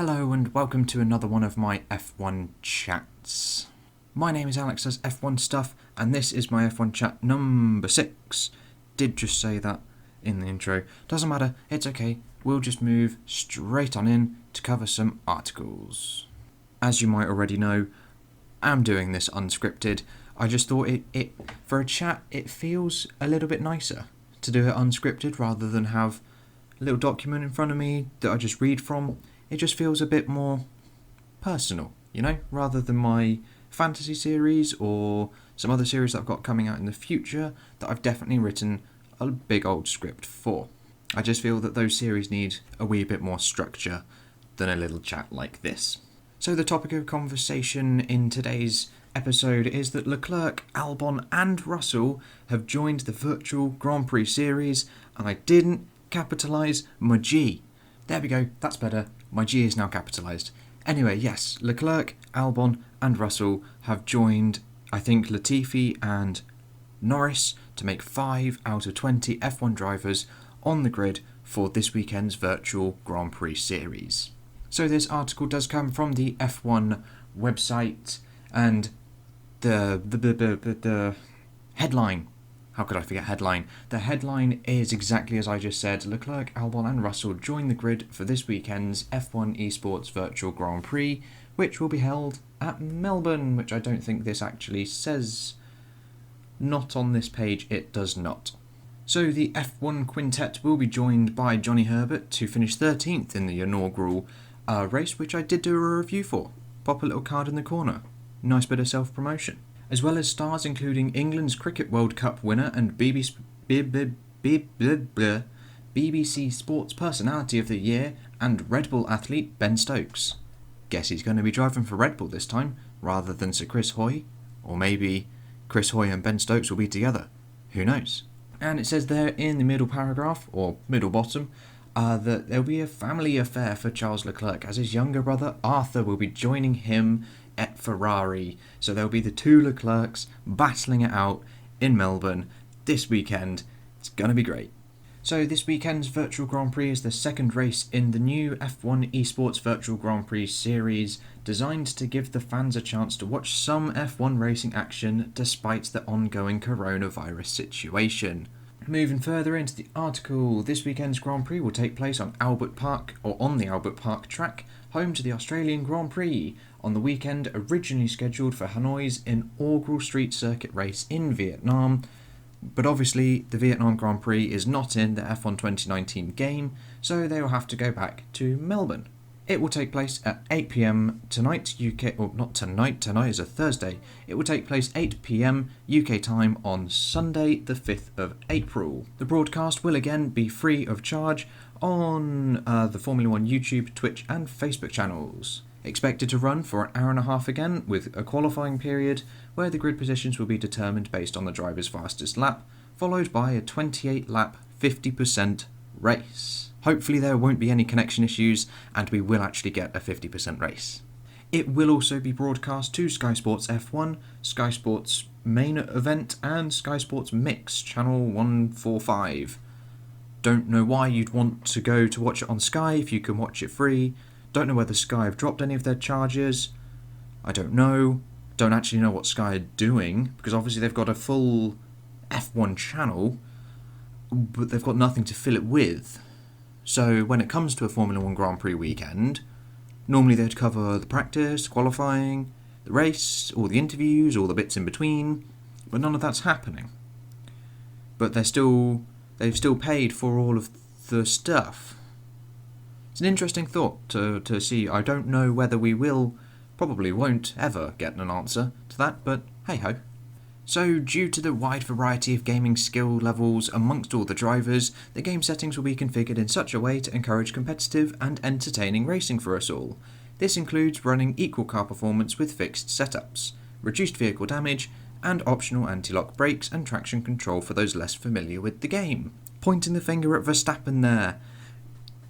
Hello and welcome to another one of my F1 chats. My name is Alex as F1 Stuff and this is my F1 chat number 6. Did just say that in the intro. Doesn't matter, it's okay. We'll just move straight on in to cover some articles. As you might already know, I'm doing this unscripted. I just thought it for a chat it feels a little bit nicer to do it unscripted rather than have a little document in front of me that I just read from. It just feels a bit more personal, rather than my fantasy series or some other series that I've got coming out in the future that I've definitely written a big old script for. I just feel that those series need a wee bit more structure than a little chat like this. So the topic of conversation in today's episode is that Leclerc, Albon and Russel have joined the virtual Grand Prix series, and I didn't capitalise my G. There we go, that's better. My G is now capitalised. Anyway, yes, Leclerc, Albon and Russell have joined, I think, Latifi and Norris to make 5 out of 20 F1 drivers on the grid for this weekend's virtual Grand Prix series. So this article does come from the F1 website, and the headline, how could I forget headline? The headline is exactly as I just said. Leclerc, Albon and Russell join the grid for this weekend's F1 Esports Virtual Grand Prix, which will be held at Melbourne, which I don't think this actually says. Not on this page, it does not. So the F1 quintet will be joined by Johnny Herbert to finish 13th in the inaugural race, which I did do a review for. Pop a little card in the corner. Nice bit of self-promotion. As well as stars including England's Cricket World Cup winner and BBC Sports Personality of the Year and Red Bull athlete Ben Stokes. Guess he's going to be driving for Red Bull this time, rather than Sir Chris Hoy. Or maybe Chris Hoy and Ben Stokes will be together. Who knows? And it says there in the middle paragraph, or middle bottom, that there'll be a family affair for Charles Leclerc, as his younger brother Arthur will be joining him at Ferrari. So there'll be the two Leclercs battling it out in Melbourne this weekend. It's going to be great. So this weekend's Virtual Grand Prix is the second race in the new F1 Esports Virtual Grand Prix series, designed to give the fans a chance to watch some F1 racing action despite the ongoing coronavirus situation. Moving further into the article, this weekend's Grand Prix will take place on Albert Park, or on the Albert Park track, home to the Australian Grand Prix, on the weekend originally scheduled for Hanoi's inaugural street circuit race in Vietnam. But obviously the Vietnam Grand Prix is not in the F1 2019 game, so they will have to go back to Melbourne. It will take place at 8 p.m. tonight, UK, or not tonight is a Thursday. It will take place 8 p.m. UK time on Sunday the 5th of April. The broadcast will again be free of charge on the Formula 1 YouTube, Twitch and Facebook channels. Expected to run for an hour and a half again, with a qualifying period where the grid positions will be determined based on the driver's fastest lap, followed by a 28-lap 50% race. Hopefully there won't be any connection issues and we will actually get a 50% race. It will also be broadcast to Sky Sports F1, Sky Sports Main Event and Sky Sports Mix, channel 145. Don't know why you'd want to go to watch it on Sky if you can watch it free. Don't know whether Sky have dropped any of their charges. I don't know. Don't actually know what Sky are doing, because obviously they've got a full F1 channel, but they've got nothing to fill it with. So when it comes to a Formula 1 Grand Prix weekend, normally they'd cover the practice, qualifying, the race, all the interviews, all the bits in between, but none of that's happening. But they've still paid for all of the stuff. It's an interesting thought to see. I don't know whether we will, probably won't ever get an answer to that, but hey-ho. So, due to the wide variety of gaming skill levels amongst all the drivers, the game settings will be configured in such a way to encourage competitive and entertaining racing for us all. This includes running equal car performance with fixed setups, reduced vehicle damage, and optional anti-lock brakes and traction control for those less familiar with the game. Pointing the finger at Verstappen there.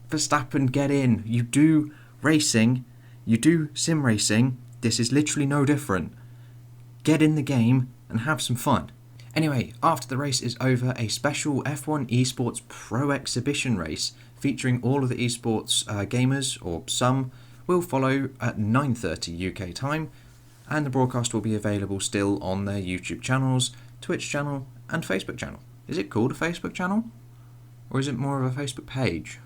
Verstappen, get in. You do racing, you do sim racing, this is literally no different. Get in the game and have some fun. Anyway, after the race is over, a special F1 Esports Pro Exhibition race featuring all of the esports gamers, or some, will follow at 9:30 UK time, and the broadcast will be available still on their YouTube channels, Twitch channel, and Facebook channel. Is it called a Facebook channel? Or is it more of a Facebook page?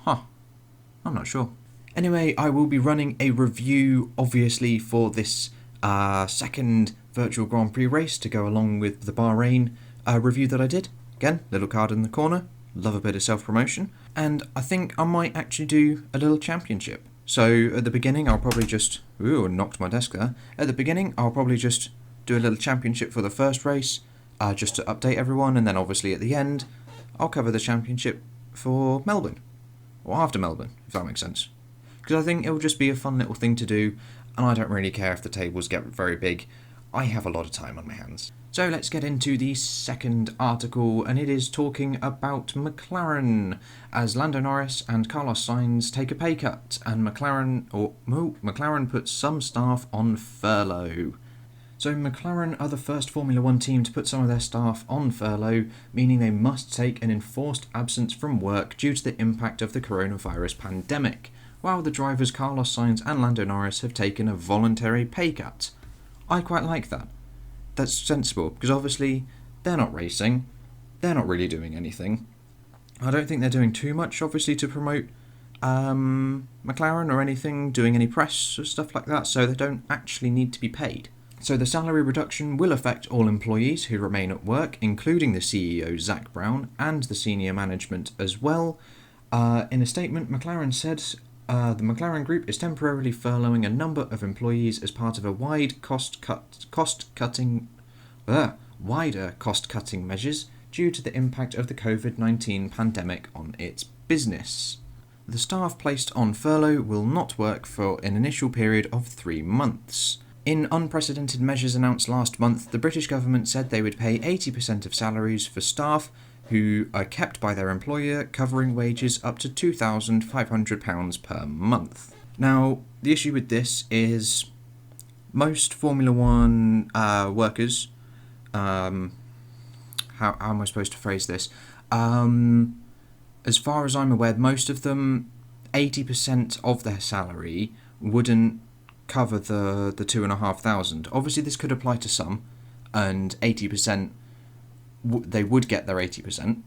I'm not sure. Anyway, I will be running a review, obviously, for this second virtual Grand Prix race to go along with the Bahrain review that I did. Again, little card in the corner. Love a bit of self-promotion. And I think I might actually do a little championship. So at the beginning, I'll probably just... Ooh, knocked my desk there. At the beginning, I'll probably just do a little championship for the first race, just to update everyone. And then obviously at the end, I'll cover the championship for Melbourne. Or after Melbourne, if that makes sense. Because I think it'll just be a fun little thing to do, and I don't really care if the tables get very big. I have a lot of time on my hands. So let's get into the second article, and it is talking about McLaren, as Lando Norris and Carlos Sainz take a pay cut, and McLaren puts some staff on furlough. So McLaren are the first Formula 1 team to put some of their staff on furlough, meaning they must take an enforced absence from work due to the impact of the coronavirus pandemic, while the drivers Carlos Sainz and Lando Norris have taken a voluntary pay cut. I quite like that. That's sensible, because obviously they're not racing, they're not really doing anything. I don't think they're doing too much, obviously, to promote McLaren or anything, doing any press or stuff like that, so they don't actually need to be paid. So the salary reduction will affect all employees who remain at work, including the CEO Zak Brown and the senior management as well. In a statement, McLaren said the McLaren Group is temporarily furloughing a number of employees as part of a wider cost-cutting measures due to the impact of the COVID-19 pandemic on its business. The staff placed on furlough will not work for an initial period of 3 months. In unprecedented measures announced last month, the British government said they would pay 80% of salaries for staff who are kept by their employer, covering wages up to £2,500 per month. Now, the issue with this is most Formula 1 workers, how am I supposed to phrase this? As far as I'm aware, most of them, 80% of their salary wouldn't cover the 2,500. Obviously, this could apply to some, and 80%, they would get their 80%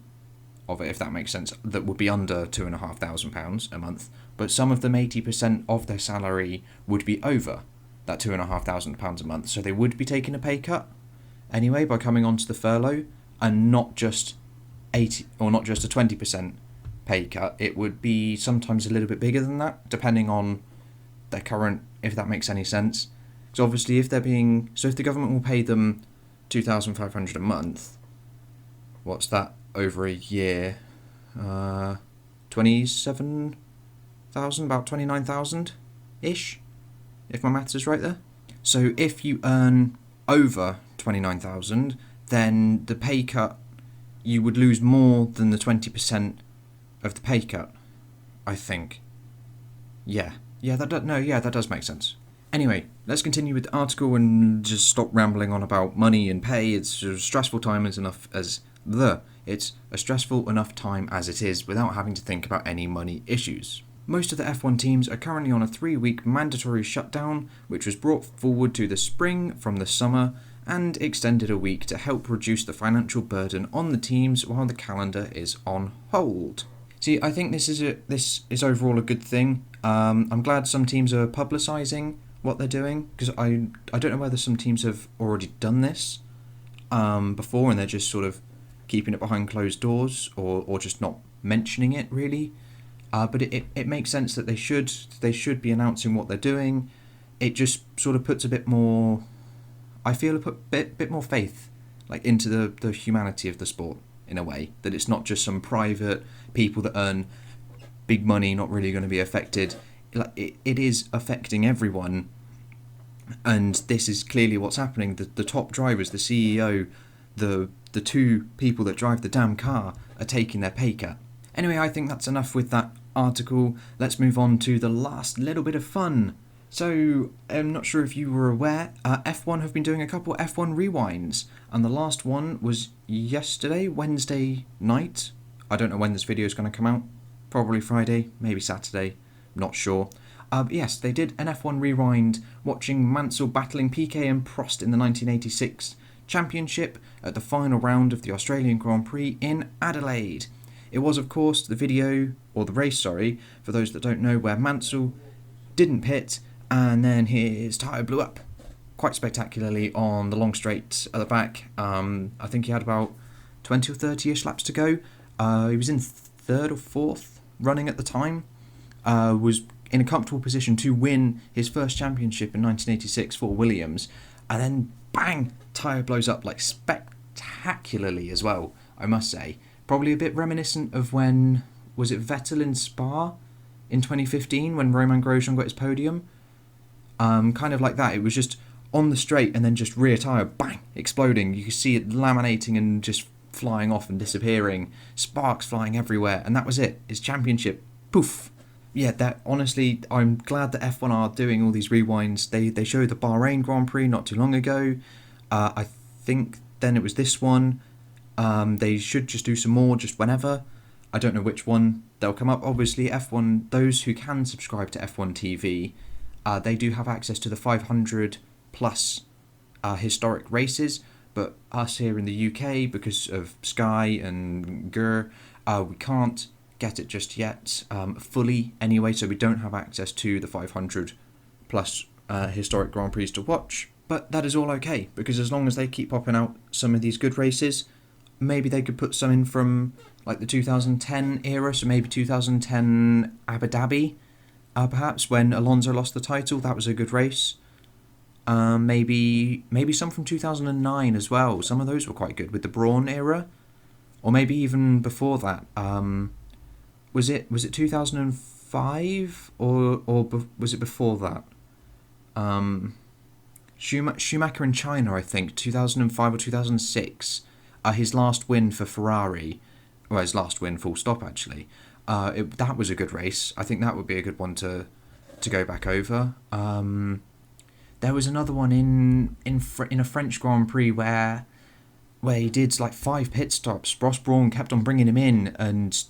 of it, if that makes sense. That would be under £2,500 a month. But some of them, 80% of their salary would be over that £2,500 a month. So they would be taking a pay cut anyway by coming onto the furlough, and not just 80 or not just a 20% pay cut. It would be sometimes a little bit bigger than that, depending on their current, if that makes any sense. So obviously, if the government will pay them £2,500 a month, what's that over a year? 27,000, about 29,000 ish, if my maths is right there. So if you earn over 29,000, then the pay cut, you would lose more than the 20% of the pay cut, I think. That does make sense. Anyway, let's continue with the article and just stop rambling on about money and pay. It's a stressful time as It's a stressful enough time as it is without having to think about any money issues. Most of the F1 teams are currently on a 3-week mandatory shutdown, which was brought forward to the spring from the summer and extended a week to help reduce the financial burden on the teams while the calendar is on hold. See, I think this is overall a good thing. I'm glad some teams are publicising what they're doing, because I don't know whether some teams have already done this before and they're just sort of keeping it behind closed doors or just not mentioning it really. But it makes sense that they should be announcing what they're doing. It just sort of puts a bit more, I feel, a bit more faith into the humanity of the sport, in a way, that it's not just some private people that earn big money not really going to be affected. It is affecting everyone, and this is clearly what's happening. The top drivers, the CEO, the 2 people that drive the damn car are taking their pay cut. Anyway, I think that's enough with that article. Let's move on to the last little bit of fun. So, I'm not sure if you were aware, F1 have been doing a couple F1 rewinds, and the last one was yesterday, Wednesday night. I don't know when this video is going to come out. Probably Friday, maybe Saturday. not sure. But yes, they did an F1 rewind watching Mansell battling Piquet and Prost in the 1986 Championship at the final round of the Australian Grand Prix in Adelaide. It was, of course, the video, or the race, sorry, for those that don't know, where Mansell didn't pit and then his tyre blew up quite spectacularly on the long straight at the back. I think he had about 20 or 30-ish laps to go. He was in third or fourth running at the time. Was in a comfortable position to win his first championship in 1986 for Williams. And then, bang, tyre blows up like spectacularly as well, I must say. Probably a bit reminiscent of when, was it Vettel in Spa in 2015 when Romain Grosjean got his podium? Kind of like that. It was just on the straight and then just rear tyre, bang, exploding. You could see it laminating and just flying off and disappearing. Sparks flying everywhere. And that was it. His championship. Poof. Yeah, that honestly, I'm glad that F1 are doing all these rewinds. They showed the Bahrain Grand Prix not too long ago. I think then it was this one. They should just do some more just whenever. I don't know which one they'll come up. Obviously, F1, those who can subscribe to F1 TV, they do have access to the 500 plus historic races. But us here in the UK, because of Sky and GER, we can't get it just yet fully anyway, so we don't have access to the 500 plus historic Grand Prix to watch. But that is all okay, because as long as they keep popping out some of these good races, maybe they could put some in from like the 2010 era, so maybe 2010 Abu Dhabi, perhaps, when Alonso lost the title. That was a good race. Maybe some from 2009 as well. Some of those were quite good with the Brawn era, or maybe even before that. Was it 2005 or was it before that? Schumacher in China, I think, 2005 or 2006. His last win for Ferrari, well, his last win full stop actually. That was a good race. I think that would be a good one to go back over. There was another one in a French Grand Prix where he did like 5 pit stops. Ross Brawn kept on bringing him in, and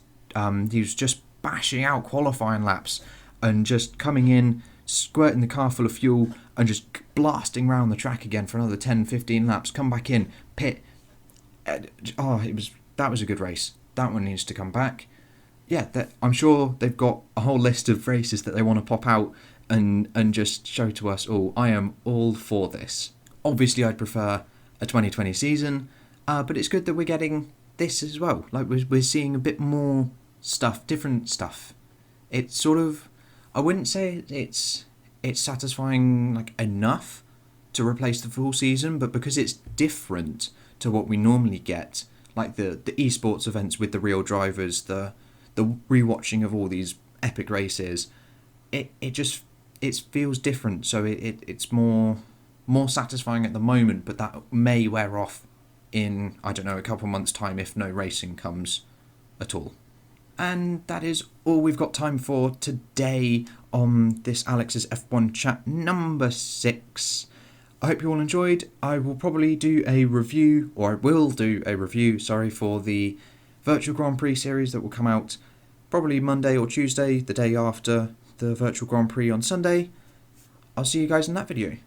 he was just bashing out qualifying laps and just coming in, squirting the car full of fuel and just blasting around the track again for another 10-15 laps, come back in, pit. That was a good race. That one needs to come back. Yeah, I'm sure they've got a whole list of races that they want to pop out and just show to us all. I am all for this. Obviously, I'd prefer a 2020 season, but it's good that we're getting this as well. Like, we're seeing a bit more stuff, different stuff. It's sort of, I wouldn't say it's satisfying like enough to replace the full season, but because it's different to what we normally get, like the esports events with the real drivers, the rewatching of all these epic races, it feels different. So it's more satisfying at the moment, but that may wear off in, I don't know, a couple months' time if no racing comes at all. And that is all we've got time for today on this Alex's F1 chat number 6. I hope you all enjoyed. I will probably do a review, for the Virtual Grand Prix series that will come out probably Monday or Tuesday, the day after the Virtual Grand Prix on Sunday. I'll see you guys in that video.